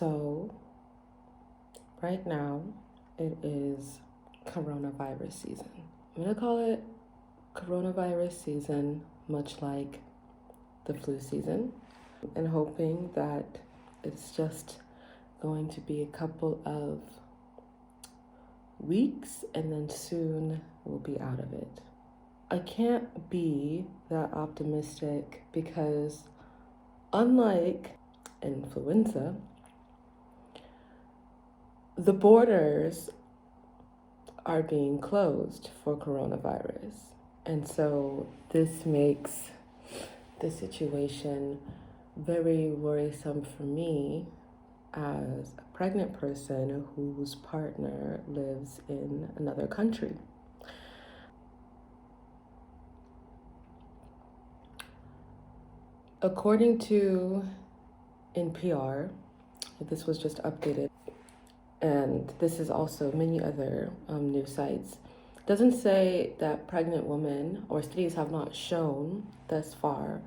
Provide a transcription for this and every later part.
So, right now, it is coronavirus season. I'm going to call it coronavirus season, much like the flu season, and hoping that it's just going to be a couple of weeks and then soon we'll be out of it. I can't be that optimistic because, unlike influenza, the borders are being closed for coronavirus. And so this makes the situation very worrisome for me as a pregnant person whose partner lives in another country. According to NPR, this was just updated, and this is also many other news sites, doesn't say that pregnant women, or studies have not shown thus far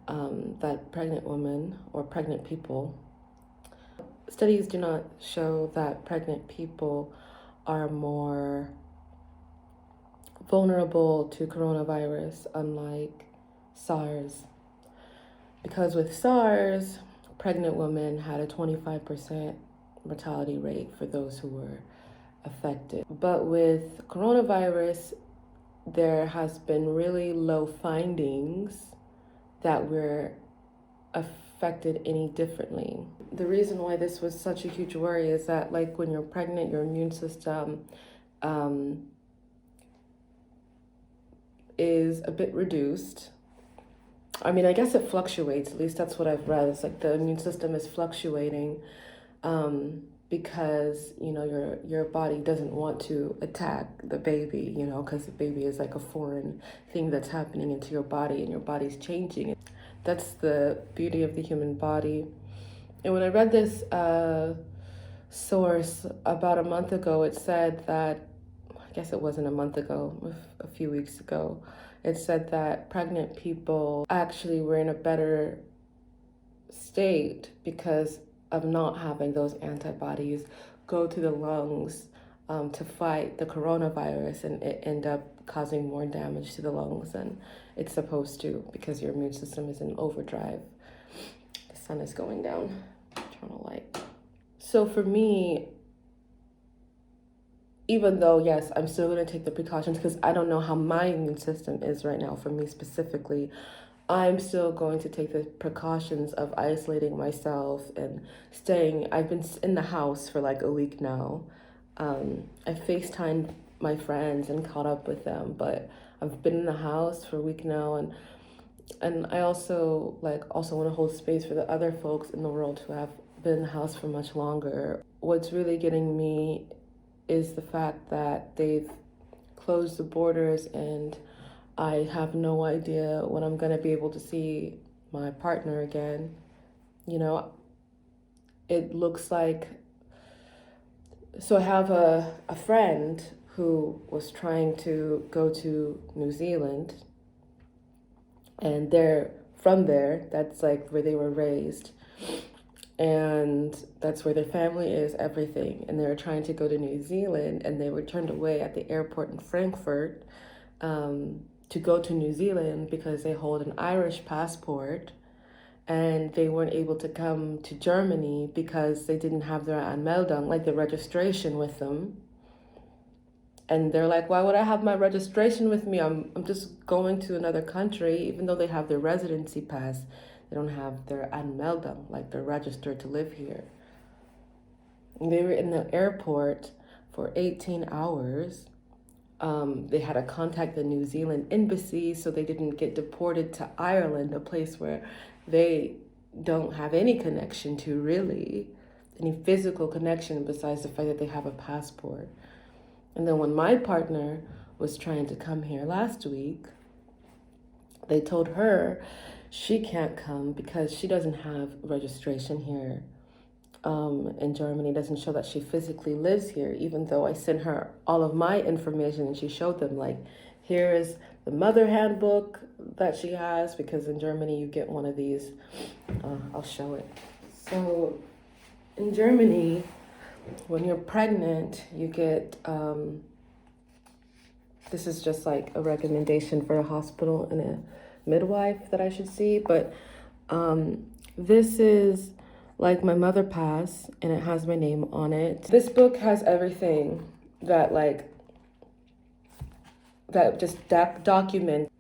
that pregnant women or pregnant people, studies do not show that pregnant people are more vulnerable to coronavirus, unlike SARS. Because with SARS, pregnant women had a 25% mortality rate for those who were affected. But with coronavirus, there has been really low findings that we're affected any differently. The reason why this was such a huge worry is that, like, when you're pregnant, your immune system is a bit reduced. I mean, I guess it fluctuates. At least that's what I've read. It's like the immune system is fluctuating because, you know, your body doesn't want to attack the baby, you know, because the baby is like a foreign thing that's happening into your body and your body's changing. That's the beauty of the human body. And when I read this source about a month ago, it said that, I guess it wasn't a month ago, a few weeks ago, it said that pregnant people actually were in a better state because of not having those antibodies go to the lungs to fight the coronavirus, and it end up causing more damage to the lungs than it's supposed to because your immune system is in overdrive. The sun is going down. Turn on light. So for me, even though, yes, I'm still going to take the precautions because I don't know how my immune system is right now, for me specifically, I'm still going to take the precautions of isolating myself and staying. I've been in the house for like a week now. I FaceTimed my friends and caught up with them, but I've been in the house for a week now, and I also want to hold space for the other folks in the world who have been in the house for much longer. What's really getting me is the fact that they've closed the borders, and I have no idea when I'm going to be able to see my partner again. You know, it looks like, so I have a friend who was trying to go to New Zealand, and they're from there. That's like where they were raised, and that's where their family is, everything. And they were trying to go to New Zealand, and they were turned away at the airport in Frankfurt to go to New Zealand because they hold an Irish passport, and they weren't able to come to Germany because they didn't have their Anmeldung, like the registration, with them. And they're like, why would I have my registration with me? I'm just going to another country. Even though they have their residency pass, they don't have their Anmeldung, like they're registered to live here. And they were in the airport for 18 hours. They had to contact the New Zealand embassy so they didn't get deported to Ireland, a place where they don't have any connection to, really, any physical connection besides the fact that they have a passport. And then when my partner was trying to come here last week, they told her she can't come because she doesn't have registration here in Germany. It doesn't show that she physically lives here, even though I sent her all of my information and she showed them, like, here is the mother handbook that she has, because in Germany you get one of these. I'll show it. So In Germany, when you're pregnant, you get this is just like a recommendation for a hospital and a midwife that I should see, but this is like my mother passed and it has my name on it. This book has everything that documents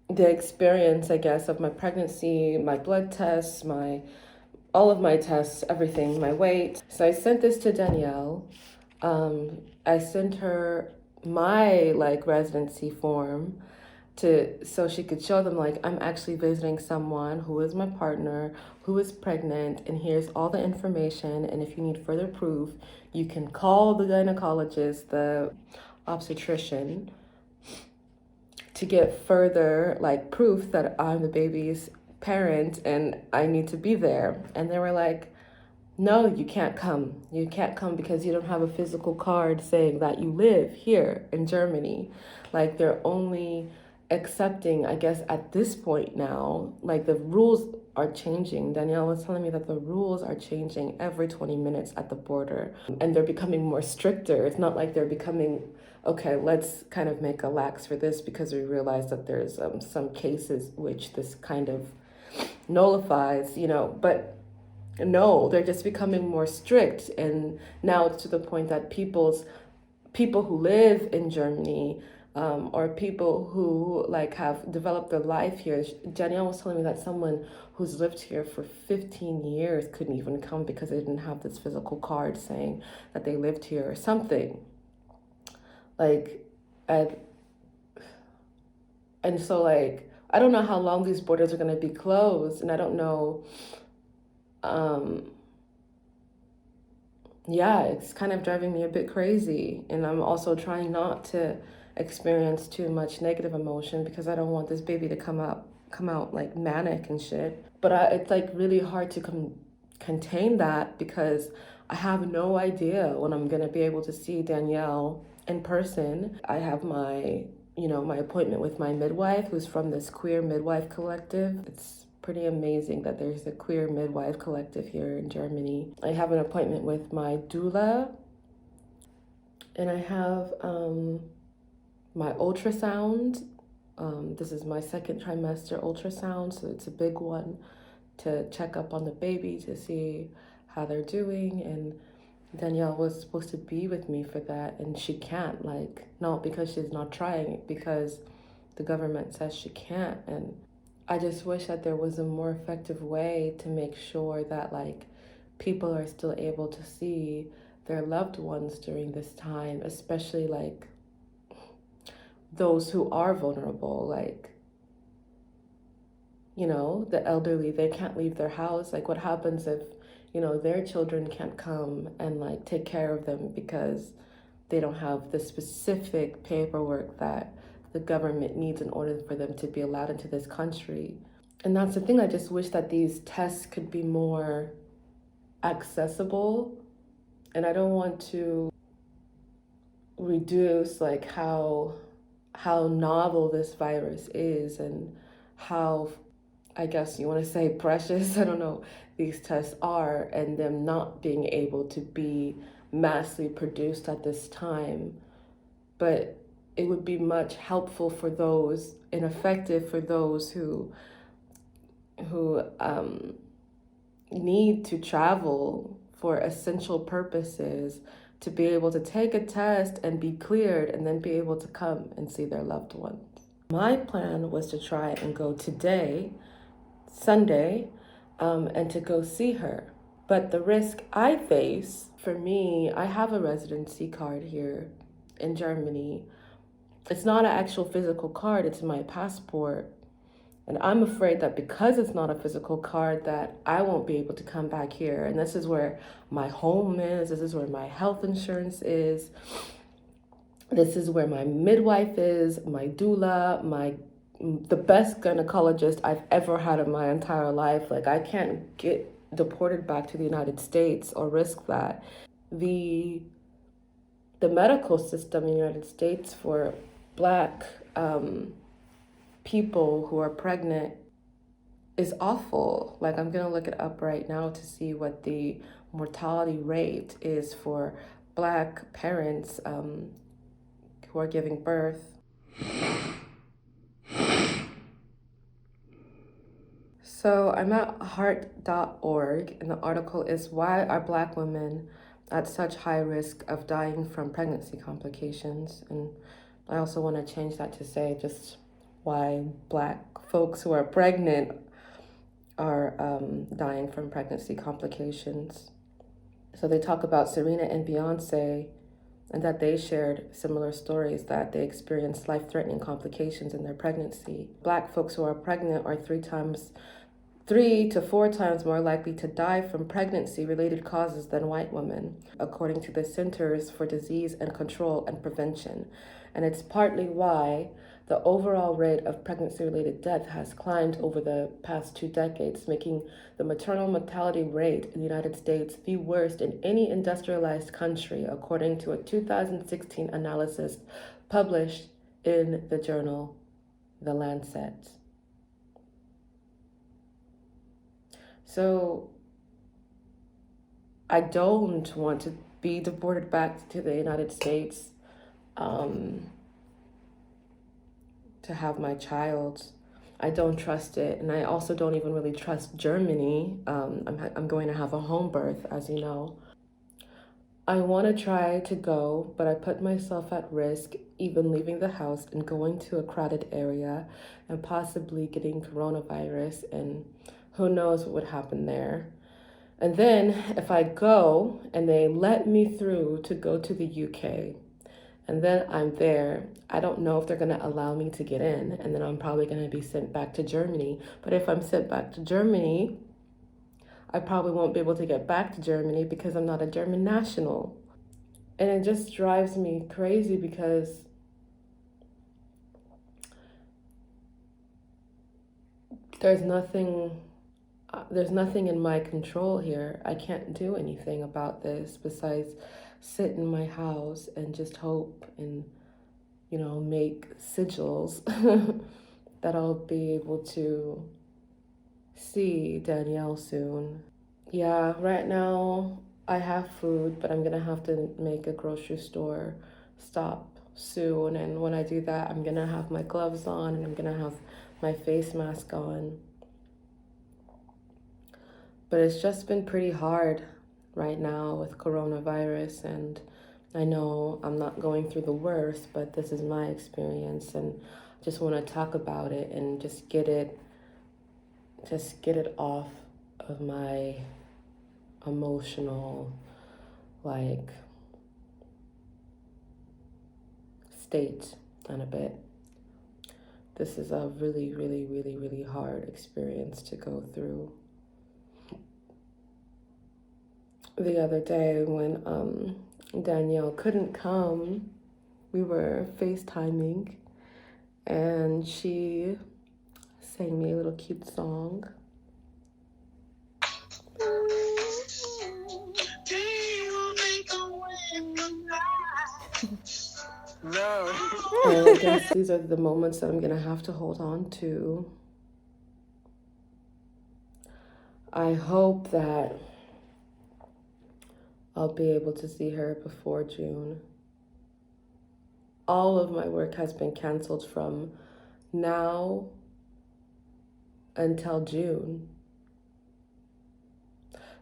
the experience, I guess, of my pregnancy, my blood tests, my all of my tests, everything, my weight. So I sent this to Danielle. I sent her my like residency form so she could show them like I'm actually visiting someone who is my partner, who is pregnant, and here's all the information. And if you need further proof, you can call the gynecologist, the obstetrician, to get further like proof that I'm the baby's parent and I need to be there. And they were like, no, you can't come. You can't come because you don't have a physical card saying that you live here in Germany. Like they're only accepting, I guess, at this point now, like the rules are changing. Danielle was telling me that the rules are changing every 20 minutes at the border and they're becoming more stricter. It's not like they're becoming, okay, let's kind of make a lax for this because we realize that there's some cases which this kind of nullifies, but no, they're just becoming more strict. And now it's to the point that people who live in Germany or people who like have developed their life here. Danielle was telling me that someone who's lived here for 15 years couldn't even come because they didn't have this physical card saying that they lived here or something. Like, and so like, I don't know how long these borders are going to be closed, and I don't know. Yeah, it's kind of driving me a bit crazy, and I'm also trying not to experience too much negative emotion because I don't want this baby to come out like manic and shit. But it's like really hard to contain that because I have no idea when I'm gonna be able to see Danielle in person. I have my appointment with my midwife, who's from this queer midwife collective. It's pretty amazing that there's a queer midwife collective here in Germany. I have an appointment with my doula, and I have my ultrasound. This is my second trimester ultrasound, so it's a big one to check up on the baby to see how they're doing. And Danielle was supposed to be with me for that, and she can't, like, not because she's not trying, because the government says she can't. And I just wish that there was a more effective way to make sure that like people are still able to see their loved ones during this time, especially like those who are vulnerable, like, the elderly. They can't leave their house. Like, what happens if, their children can't come and like take care of them because they don't have the specific paperwork that the government needs in order for them to be allowed into this country. And that's the thing, I just wish that these tests could be more accessible. And I don't want to reduce like how novel this virus is and how, I guess you want to say, precious, I don't know, these tests are, and them not being able to be massively produced at this time. But it would be much helpful for those and effective for those who need to travel for essential purposes, to be able to take a test and be cleared and then be able to come and see their loved ones. My plan was to try and go today, Sunday, and to go see her. But the risk I face, for me, I have a residency card here in Germany. It's not an actual physical card, it's my passport. And I'm afraid that because it's not a physical card that I won't be able to come back here. And this is where my home is, this is where my health insurance is, this is where my midwife is, my doula, the best gynecologist I've ever had in my entire life. Like, I can't get deported back to the United States or risk that. The medical system in the United States for Black people who are pregnant is awful. Like, I'm gonna look it up right now to see what the mortality rate is for Black parents who are giving birth. So I'm at heart.org, and the article is Why Are Black Women at Such High Risk of Dying from Pregnancy Complications? And I also want to change that to say just why Black folks who are pregnant are dying from pregnancy complications. So they talk about Serena and Beyonce, and that they shared similar stories that they experienced life-threatening complications in their pregnancy. Black folks who are pregnant are 3 to 4 times more likely to die from pregnancy-related causes than white women, according to the Centers for Disease and Control and Prevention. And it's partly why the overall rate of pregnancy-related death has climbed over the past 2 decades, making the maternal mortality rate in the United States the worst in any industrialized country, according to a 2016 analysis published in the journal The Lancet. So I don't want to be deported back to the United States to have my child. I don't trust it, and I also don't even really trust Germany. I'm going to have a home birth, as you know. I want to try to go, but I put myself at risk even leaving the house and going to a crowded area and possibly getting coronavirus, and who knows what would happen there. And then if I go and they let me through to go to the UK, and then I'm there, I don't know if they're going to allow me to get in, and then I'm probably going to be sent back to Germany. But if I'm sent back to Germany, I probably won't be able to get back to Germany because I'm not a German national. And it just drives me crazy because there's nothing in my control here. I can't do anything about this besides sit in my house and just hope and, make sigils that I'll be able to see Danielle soon. Yeah, right now I have food, but I'm gonna have to make a grocery store stop soon. And when I do that, I'm gonna have my gloves on and I'm gonna have my face mask on. But it's just been pretty hard right now with coronavirus, and I know I'm not going through the worst, but this is my experience, and I just want to talk about it and just get it off of my emotional state in a bit. This is a really, really, really, really hard experience to go through. The other day when Danielle couldn't come, we were FaceTiming, and she sang me a little cute song. No. And I guess these are the moments that I'm gonna have to hold on to. I hope that I'll be able to see her before June. All of my work has been canceled from now until June.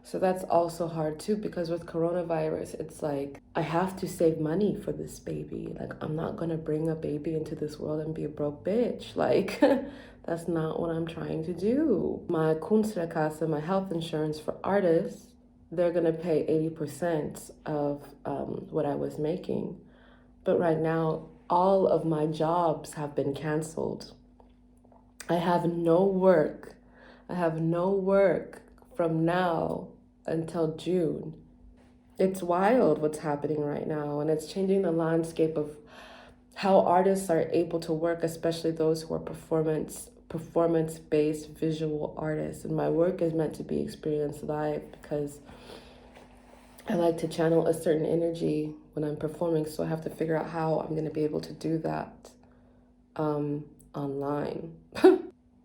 So that's also hard too, because with coronavirus, it's like I have to save money for this baby. Like, I'm not gonna bring a baby into this world and be a broke bitch. Like, that's not what I'm trying to do. My Kunstreikasse, my health insurance for artists, they're gonna pay 80% of what I was making. But right now, all of my jobs have been canceled. I have no work. From now until June. It's wild what's happening right now, and it's changing the landscape of how artists are able to work, especially those who are performance-based visual artists. And my work is meant to be experienced live because I like to channel a certain energy when I'm performing, so I have to figure out how I'm going to be able to do that online.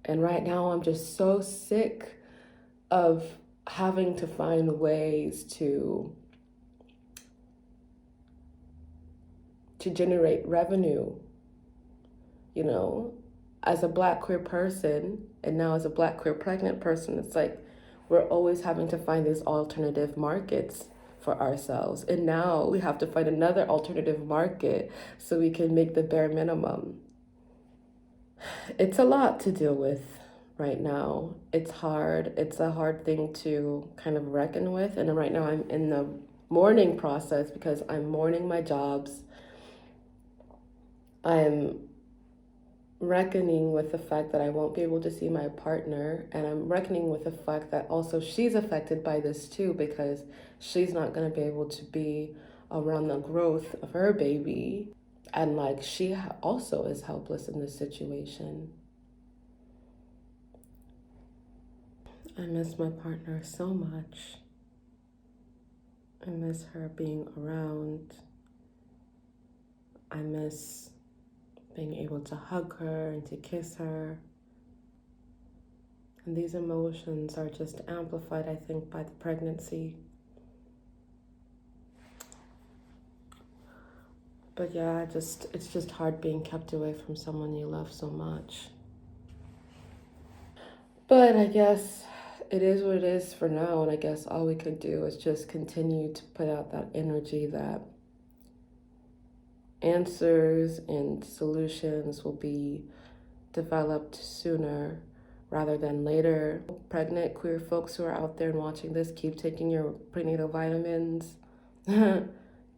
And right now, I'm just so sick of having to find ways to generate revenue, you know, as a Black queer person, and now as a Black queer pregnant person. It's like we're always having to find these alternative markets for ourselves, and now we have to find another alternative market so we can make the bare minimum. It's a lot to deal with right now. It's hard. It's a hard thing to kind of reckon with. And right now I'm in the mourning process because I'm mourning my jobs. I'm reckoning with the fact that I won't be able to see my partner. And I'm reckoning with the fact that also she's affected by this too, because she's not going to be able to be around the growth of her baby. And like she also is helpless in this situation. I miss my partner so much. I miss her being around. I miss being able to hug her and to kiss her. And these emotions are just amplified, I think, by the pregnancy. But yeah, it's just hard being kept away from someone you love so much. But I guess it is what it is for now, and I guess all we could do is just continue to put out that energy that answers and solutions will be developed sooner rather than later. Pregnant queer folks who are out there and watching this, keep taking your prenatal vitamins.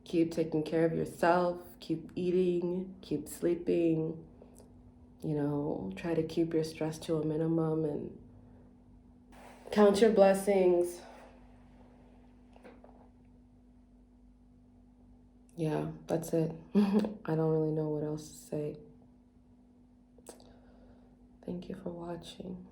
Keep taking care of yourself, keep eating, keep sleeping, try to keep your stress to a minimum and count your blessings. Yeah, that's it. I don't really know what else to say. Thank you for watching.